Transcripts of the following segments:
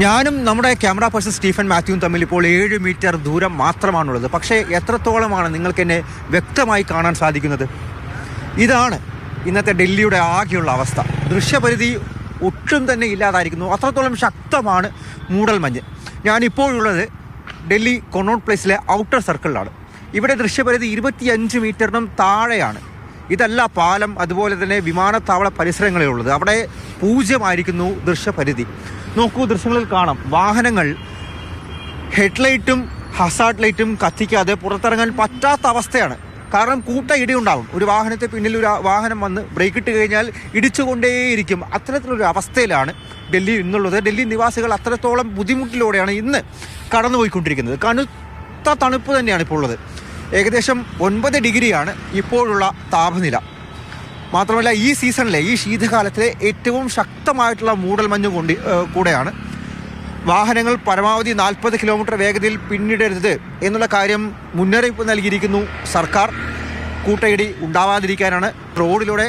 ഞാനും നമ്മുടെ camera person Stephen മാത്യുവും തമ്മിൽ ഇപ്പോൾ 7 മീറ്റർ ദൂരം മാത്രമാണുള്ളത്. പക്ഷേ എത്രത്തോളമാണ് നിങ്ങൾക്ക് എന്നെ വ്യക്തമായി കാണാൻ സാധിക്കുന്നത്? ഇതാണ് ഇന്നത്തെ ഡൽഹിയുടെ ആകെയുള്ള അവസ്ഥ. ദൃശ്യപരിധി ഒട്ടും തന്നെ ഇല്ലാതായിരിക്കുന്നു. അത്രത്തോളം ശക്തമാണ് മൂടൽമഞ്ഞ്. ഞാനിപ്പോഴുള്ളത് ഡൽഹി കൊണോട്ട് പ്ലേസിലെ ഔട്ടർ സർക്കിളിലാണ്. ഇവിടെ ദൃശ്യപരിധി 25 മീറ്ററിനും താഴെയാണ്. ഇതല്ല പാലം, അതുപോലെ തന്നെ വിമാനത്താവള പരിസരങ്ങളിലുള്ളത്. അവിടെ 0 ദൃശ്യപരിധി. നോക്കൂ, ദൃശ്യങ്ങളിൽ കാണാം വാഹനങ്ങൾ ഹെഡ്ലൈറ്റും ഹസാർഡ് ലൈറ്റും കത്തിക്കാതെ പുറത്തിറങ്ങാൻ പറ്റാത്ത അവസ്ഥയാണ്. കാരണം കൂട്ട ഇടിയുണ്ടാവും. ഒരു വാഹനത്തെ പിന്നിൽ ഒരു വാഹനം വന്ന് ബ്രേക്ക് ഇട്ട് കഴിഞ്ഞാൽ ഇടിച്ചുകൊണ്ടേയിരിക്കും. അത്തരത്തിലൊരു അവസ്ഥയിലാണ് ഡൽഹി ഇന്നുള്ളത്. ഡൽഹി നിവാസികൾ അത്രത്തോളം ബുദ്ധിമുട്ടിലൂടെയാണ് ഇന്ന് കടന്നുപോയിക്കൊണ്ടിരിക്കുന്നത്. കടുത്ത തണുപ്പ് തന്നെയാണ് ഇപ്പോൾ ഉള്ളത്. ഏകദേശം 9 ഡിഗ്രിയാണ് ഇപ്പോഴുള്ള താപനില. മാത്രമല്ല ഈ സീസണിലെ, ഈ ശീതകാലത്തിലെ ഏറ്റവും ശക്തമായിട്ടുള്ള മൂടൽമഞ്ഞ് കൂടെയാണ്. വാഹനങ്ങൾ പരമാവധി 40 കിലോമീറ്റർ വേഗതയിൽ പിന്നിടരുത് എന്നുള്ള കാര്യം മുന്നറിയിപ്പ് നൽകിയിരിക്കുന്നു സർക്കാർ. കൂട്ടയിടി ഉണ്ടാവാതിരിക്കാനാണ്. റോഡിലൂടെ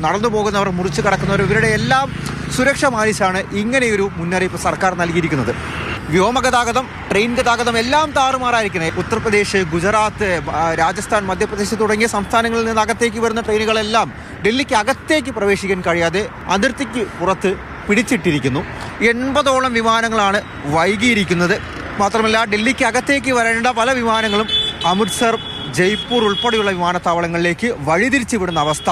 നടന്നു പോകുന്നവർ, മുറിച്ച് കടക്കുന്നവർ, ഇവരുടെ എല്ലാം സുരക്ഷ മാനിച്ചാണ് ഇങ്ങനെയൊരു മുന്നറിയിപ്പ് സർക്കാർ നൽകിയിരിക്കുന്നത്. വ്യോമഗതാഗതം, ട്രെയിൻ ഗതാഗതം എല്ലാം താറുമാറായിരിക്കുന്നത്. ഉത്തർപ്രദേശ്, ഗുജറാത്ത്, രാജസ്ഥാൻ, മധ്യപ്രദേശ് തുടങ്ങിയ സംസ്ഥാനങ്ങളിൽ നിന്ന് അകത്തേക്ക് വരുന്ന ട്രെയിനുകളെല്ലാം ഡൽഹിക്ക് അകത്തേക്ക് പ്രവേശിക്കാൻ കഴിയാതെ അതിർത്തിക്ക് പുറത്ത് പിടിച്ചിട്ടിരിക്കുന്നു. 80ഓളം വിമാനങ്ങളാണ് വൈകിയിരിക്കുന്നത്. മാത്രമല്ല ഡൽഹിക്ക് അകത്തേക്ക് വരേണ്ട പല വിമാനങ്ങളും അമൃത്സർ, ജയ്പൂർ ഉൾപ്പെടെയുള്ള വിമാനത്താവളങ്ങളിലേക്ക് വഴിതിരിച്ചു വിടുന്ന അവസ്ഥ.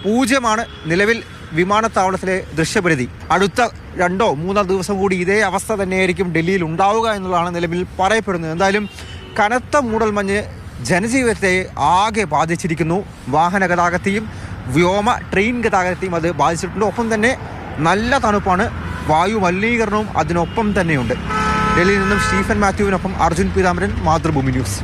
0 നിലവിൽ വിമാനത്താവളത്തിലെ ദൃശ്യപരിധി. അടുത്ത 2-3 ദിവസം കൂടി ഇതേ അവസ്ഥ തന്നെയായിരിക്കും ഡൽഹിയിൽ ഉണ്ടാവുക എന്നുള്ളതാണ് നിലവിൽ പറയപ്പെടുന്നത്. എന്തായാലും കനത്ത മൂടൽമഞ്ഞ് ജനജീവിതത്തെ ആകെ ബാധിച്ചിരിക്കുന്നു. വാഹന ഗതാഗതത്തെയും ട്രെയിൻ ഗതാഗതത്തെയും അത് ബാധിച്ചിട്ടുണ്ട്. ഒപ്പം തന്നെ നല്ല തണുപ്പാണ്, വായു മലിനീകരണവും അതിനൊപ്പം തന്നെയുണ്ട്. ഡൽഹിയിൽ നിന്നും സ്റ്റീഫൻ മാത്യുവിനൊപ്പം അർജുൻ പീതാംബരൻ, മാതൃഭൂമി ന്യൂസ്.